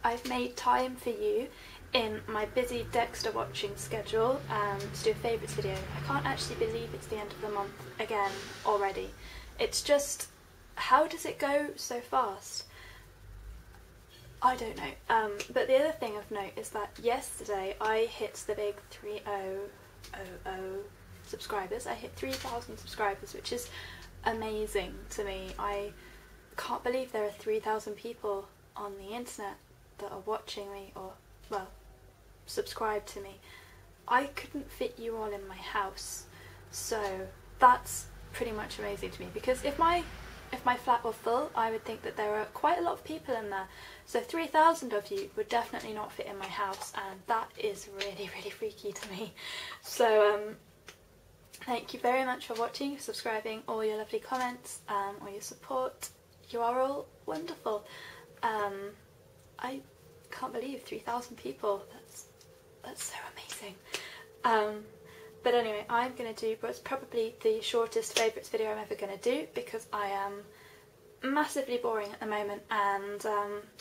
I've made time for you in my busy Dexter watching schedule to do a favourites video. I can't actually believe it's the end of the month again already. It's just, how does it go so fast? I don't know. But the other thing of note is that yesterday I hit the big 3000 subscribers. I hit 3,000 subscribers, which is amazing to me. I can't believe there are 3,000 people on the internet that are watching me, or, well, subscribe to me. I couldn't fit you all in my house, so that's pretty much amazing to me, because if my flat were full, I would think that there are quite a lot of people in there. So 3,000 of you would definitely not fit in my house, and that is really, really freaky to me. So thank you very much for watching, subscribing, all your lovely comments, all your support. You are all wonderful. I can't believe 3,000 people. That's so amazing. But anyway, I'm going to do what's probably the shortest favourites video I'm ever going to do, because I am massively boring at the moment, and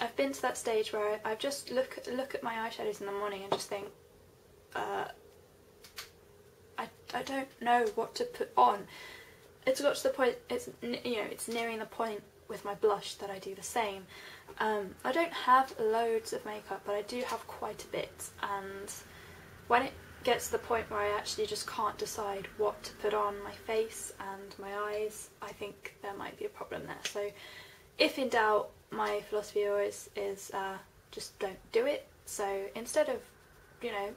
I've been to that stage where I just look at my eyeshadows in the morning and just think, I don't know what to put on. It's got to the point, it's nearing the point with my blush that I do the same. I don't have loads of makeup, but I do have quite a bit, and when it gets to the point where I actually just can't decide what to put on my face and my eyes, I think there might be a problem there. So if in doubt, my philosophy always is just don't do it. So instead of, you know,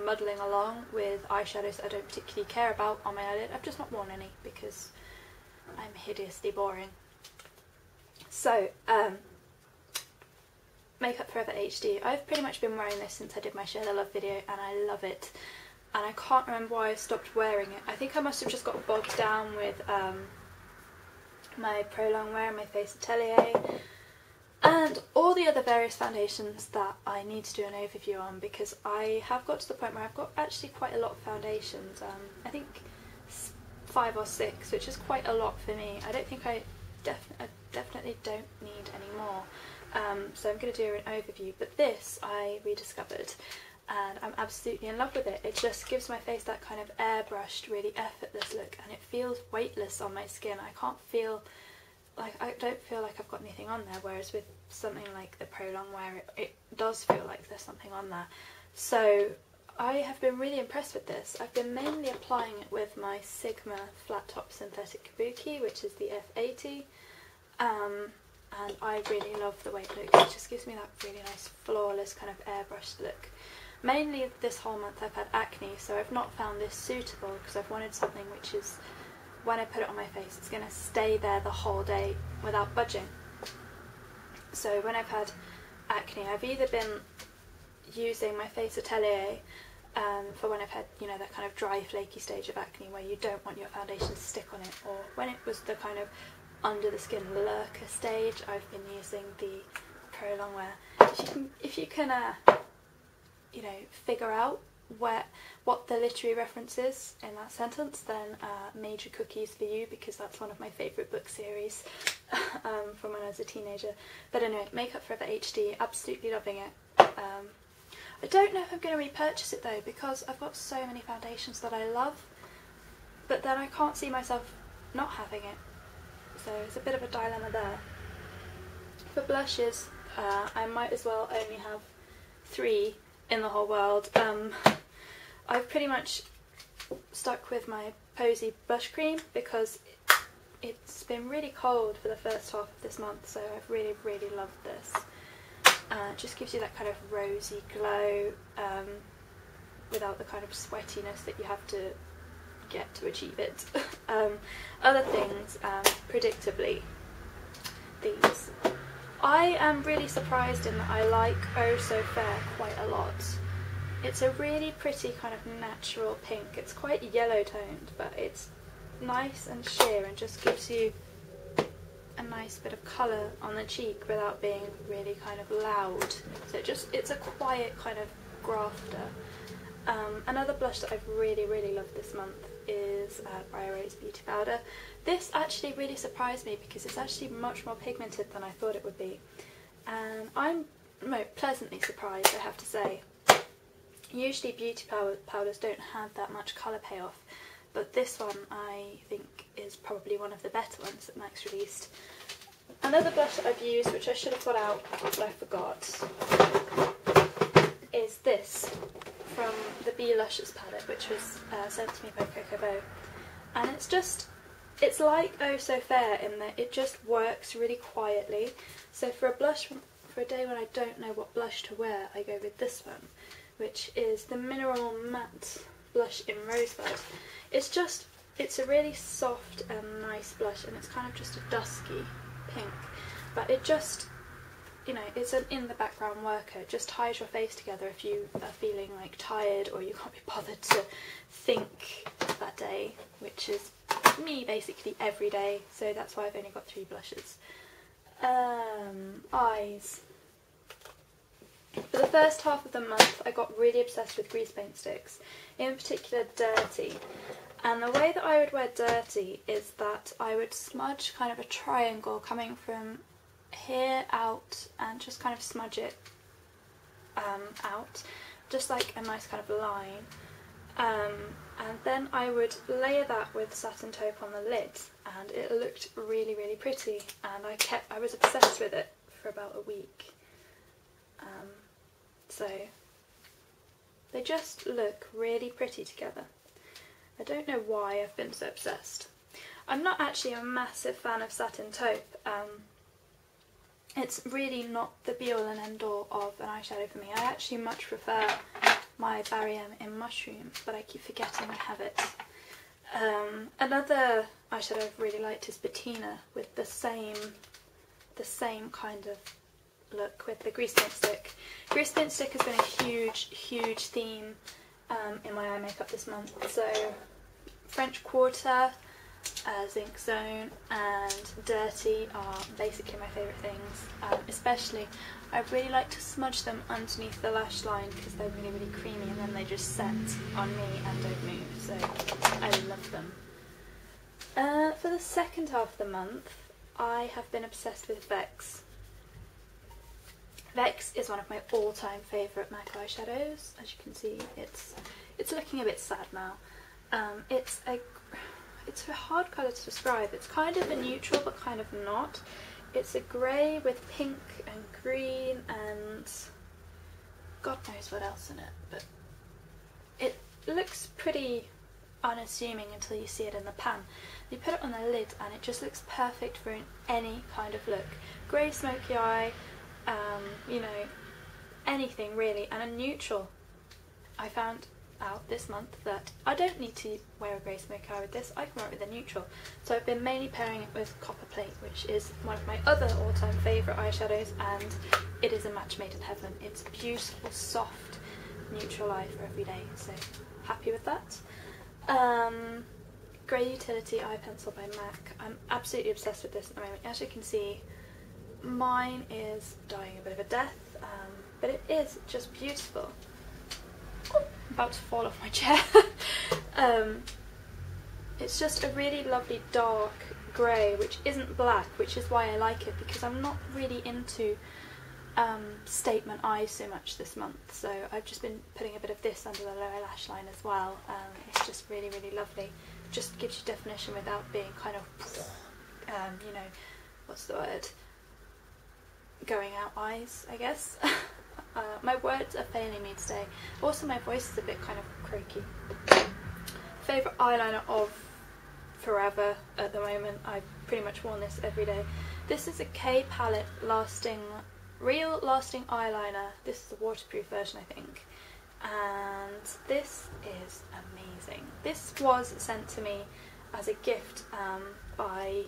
muddling along with eyeshadows that I don't particularly care about on my eyelid, I've just not worn any because I'm hideously boring. So Makeup Forever HD. I've pretty much been wearing this since I did my Share the Love video, and I love it. And I can't remember why I stopped wearing it. I think I must have just got bogged down with my Pro Longwear and my Face Atelier and all the other various foundations that I need to do an overview on, because I have got to the point where I've got actually quite a lot of foundations. I think 5 or 6, which is quite a lot for me. I don't think I definitely don't need any more. So I'm going to do an overview, but this I rediscovered and I'm absolutely in love with it. It just gives my face that kind of airbrushed, really effortless look, and it feels weightless on my skin. I don't feel like I've got anything on there, whereas with something like the Pro Longwear it does feel like there's something on there. So I have been really impressed with this. I've been mainly applying it with my Sigma Flat Top Synthetic Kabuki, which is the F80. And I really love the way it looks. It just gives me that really nice flawless kind of airbrushed look. Mainly this whole month I've had acne, so I've not found this suitable, because I've wanted something which is, when I put it on my face, it's going to stay there the whole day without budging. So when I've had acne, I've either been using my Face Atelier for when I've had, you know, that kind of dry flaky stage of acne where you don't want your foundation to stick on it, or when it was the kind of under the skin lurker stage, I've been using the Pro Longwear. If you can you know, figure out what the literary reference is in that sentence, then Major Cookies for you, because that's one of my favourite book series from when I was a teenager. But anyway, Makeup Forever HD, absolutely loving it. I don't know if I'm going to repurchase it though, because I've got so many foundations that I love, but then I can't see myself not having it. So it's a bit of a dilemma there. For blushes, I might as well only have 3 in the whole world. I've pretty much stuck with my Posey Blushcreme because it's been really cold for the first half of this month, so I've really, really loved this. It just gives you that kind of rosy glow without the kind of sweatiness that you have to get to achieve it. Other things, predictably, these. I am really surprised in that I like Oh So Fair quite a lot. It's a really pretty kind of natural pink. It's quite yellow toned, but it's nice and sheer and just gives you a nice bit of colour on the cheek without being really kind of loud. So it's a quiet kind of grafter. Another blush that I've really, really loved this month is Briar Beauty Powder. This actually really surprised me because it's actually much more pigmented than I thought it would be. And I'm no, pleasantly surprised, I have to say. Usually beauty powders don't have that much colour payoff, but this one I think is probably one of the better ones that Max released. Another blush that I've used, which I should have got out but I forgot, is this from the Bee-Luscious palette, which was sent to me by Coco. And it's like Oh So Fair in that it just works really quietly. So for a blush, for a day when I don't know what blush to wear, I go with this one, which is the Mineral Matte blush in Rosebud. It's a really soft and nice blush, and it's kind of just a dusky pink, but it just, you know, it's an in the background worker. It just ties your face together if you are feeling like tired or you can't be bothered to think that day, which is me basically every day, so that's why I've only got 3 blushes. Eyes. For the first half of the month I got really obsessed with Greasepaint sticks, in particular Dirty. And the way that I would wear Dirty is that I would smudge kind of a triangle coming from here out and just kind of smudge it out, just like a nice kind of line. And then I would layer that with Satin Taupe on the lid, and it looked really, really pretty, and I was obsessed with it for about a week. So they just look really pretty together. I don't know why I've been so obsessed. I'm not actually a massive fan of Satin Taupe. It's really not the be-all and end-all of an eyeshadow for me. I actually much prefer my Barrier in Mushroom, but I keep forgetting I have it. Another eyeshadow I've really liked is Patina, with the same kind of look with the Greasepaint stick. Greasepaint stick has been a huge, huge theme in my eye makeup this month. So French Quarter, Zinc Zone and Dirty are basically my favourite things. Especially, I really like to smudge them underneath the lash line because they're really, really creamy, and then they just set on me and don't move, so I love them. For the second half of the month, I have been obsessed with Vex. Vex is one of my all-time favourite MAC eyeshadows. As you can see, it's looking a bit sad now. It's a hard colour to describe. It's kind of a neutral but kind of not. It's a grey with pink and green and God knows what else in it, but it looks pretty unassuming until you see it in the pan. You put it on the lid and it just looks perfect for any kind of look. Grey smoky eye, you know, anything really, and a neutral. I found out this month that I don't need to wear a grey smoky eye with this, I can wear it with a neutral. So I've been mainly pairing it with Copperplate, which is one of my other all-time favourite eyeshadows, and it is a match made in heaven. It's a beautiful, soft, neutral eye for every day, so happy with that. Grey Utility Eye Pencil by MAC. I'm absolutely obsessed with this at the moment. As you can see, mine is dying a bit of a death, but it is just beautiful. Oh, I'm about to fall off my chair. It's just a really lovely dark grey, which isn't black, which is why I like it, because I'm not really into statement eyes so much this month, so I've just been putting a bit of this under the lower lash line as well. It's just really, really lovely. Just gives you definition without being kind of, you know, what's the word? Going out eyes, I guess. My words are failing me today. Also, my voice is a bit kind of croaky. Favourite eyeliner of forever at the moment. I've pretty much worn this every day. This is a K palette real lasting eyeliner. This is the waterproof version, I think. And this is amazing. This was sent to me as a gift by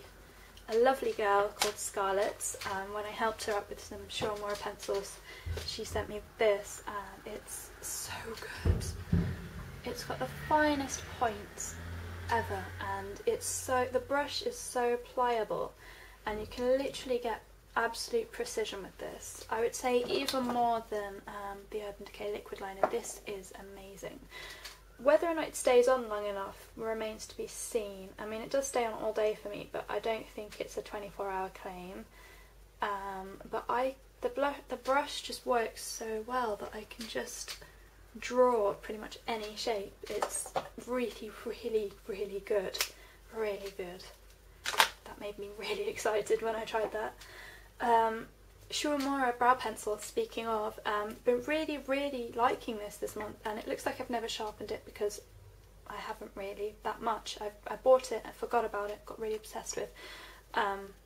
a lovely girl called Scarlett. When I helped her up with some Shormora pencils, she sent me this, and it's so good. It's got the finest points ever, and the brush is so pliable, and you can literally get absolute precision with this. I would say even more than the Urban Decay liquid liner. This is amazing. Whether or not it stays on long enough remains to be seen. I mean, it does stay on all day for me, but I don't think it's a 24-hour claim. But I the brush just works so well that I can just draw pretty much any shape. It's really, really, really good. Really good. That made me really excited when I tried that. Shuamura brow pencil, speaking of, been really, really liking this month, and it looks like I've never sharpened it because I haven't really that much. I bought it, I forgot about it, got really obsessed with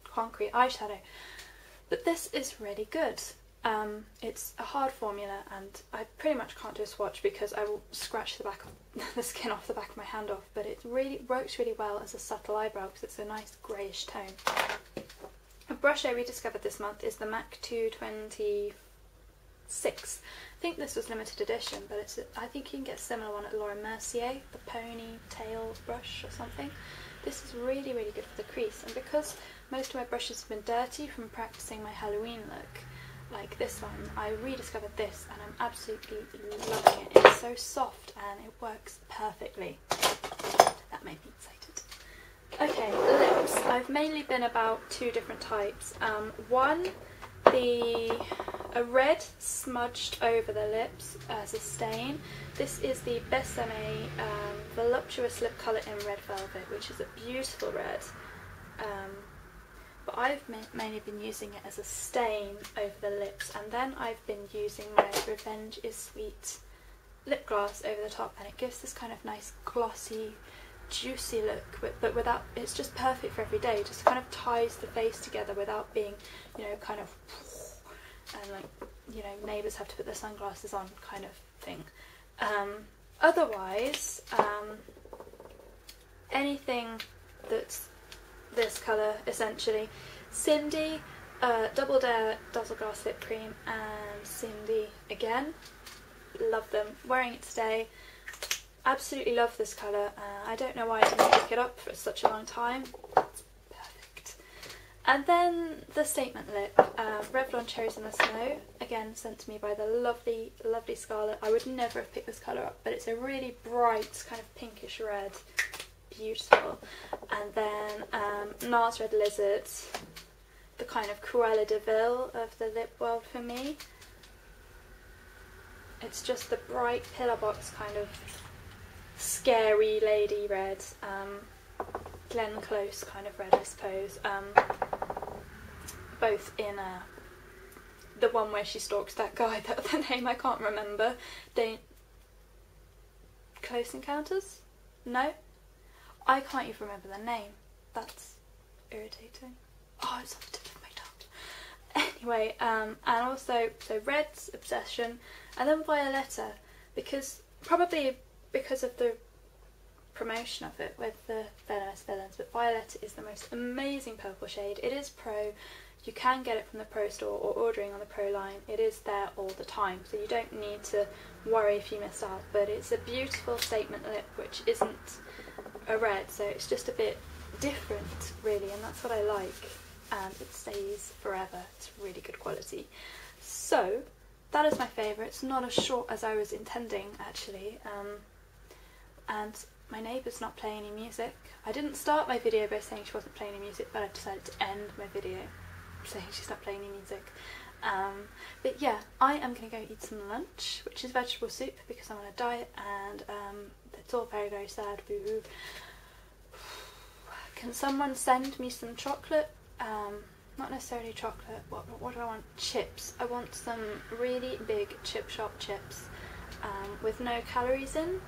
concrete eyeshadow. But this is really good. It's a hard formula, and I pretty much can't do a swatch because I will scratch the skin off the back of my hand off, but it really works really well as a subtle eyebrow because it's a nice greyish tone. A brush I rediscovered this month is the MAC 226. I think this was limited edition, but I think you can get a similar one at Laura Mercier, the ponytail brush or something. This is really, really good for the crease, and because most of my brushes have been dirty from practicing my Halloween look, like this one, I rediscovered this and I'm absolutely loving it. It's so soft and it works perfectly. That made me excited. Okay, lips. I've mainly been about two different types. One, a red smudged over the lips as a stain. This is the Bésame Voluptuous lip colour in Red Velvet, which is a beautiful red. But I've mainly been using it as a stain over the lips, and then I've been using my Revenge is Sweet lip gloss over the top, and it gives this kind of nice glossy, juicy look, but without, it's just perfect for every day. It just kind of ties the face together without being, you know, kind of, and like, you know, neighbours have to put their sunglasses on kind of thing. Otherwise, anything that's this colour essentially. Cyndi, Double Dare Dazzle Glass Lip Cream, and Cyndi again. Love them. Wearing it today. Absolutely love this colour. I don't know why I didn't pick it up for such a long time. It's perfect. And then the statement lip, Revlon Cherries in the Snow, again sent to me by the lovely, lovely Scarlett. I would never have picked this colour up, but it's a really bright kind of pinkish red. Beautiful. And then NARS Red Lizard, the kind of Cruella de Vil of the lip world for me. It's just the bright pillar box kind of scary lady red, Glenn Close kind of red, I suppose. Both in the one where she stalks that guy, the other name I can't remember. Close Encounters? No? I can't even remember the name. That's irritating. Oh, it's on the tip of my tongue. Anyway, and also, so Red's Obsession, and then Violetta, probably because of the promotion of it with the Venomous Villains, but Violetta is the most amazing purple shade. It is Pro. You can get it from the Pro store or ordering on the Pro line. It is there all the time, so you don't need to worry if you miss out, but it's a beautiful statement lip which isn't a red, so it's just a bit different really, and that's what I like, and it stays forever. It's really good quality. So that is my favourite. It's not as short as I was intending actually, and my neighbour's not playing any music. I didn't start my video by saying she wasn't playing any music, but I've decided to end my video saying she's not playing any music. But yeah, I am going to go eat some lunch, which is vegetable soup because I'm on a diet, and it's all very, very sad. Boo-hoo. Can someone send me some chocolate? Not necessarily chocolate. What do I want? Chips. I want some really big chip shop chips with no calories in.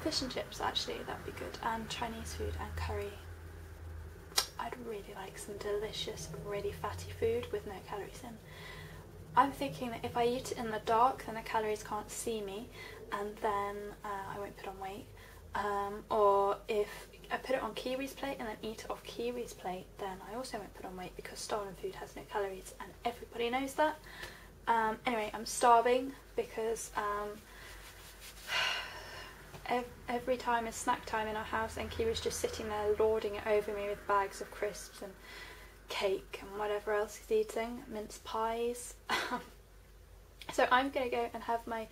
Fish and chips, actually, that'd be good. And Chinese food and curry. I'd really like some delicious, really fatty food with no calories in. I'm thinking that if I eat it in the dark, then the calories can't see me, and then I won't put on weight. Or if I put it on Kiwi's plate and then eat it off Kiwi's plate, then I also won't put on weight because stolen food has no calories, and everybody knows that. Anyway, I'm starving because every time is snack time in our house, and Kiwi's just sitting there lording it over me with bags of crisps and cake and whatever else he's eating, mince pies. So I'm going to go and have my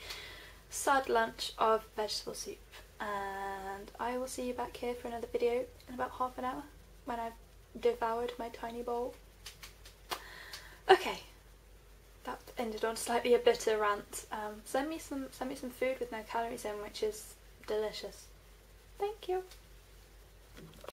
sad lunch of vegetable soup, and I will see you back here for another video in about half an hour when I've devoured my tiny bowl. Okay, that ended on slightly a bitter rant. Send me some food with no calories in, which is delicious. Thank you.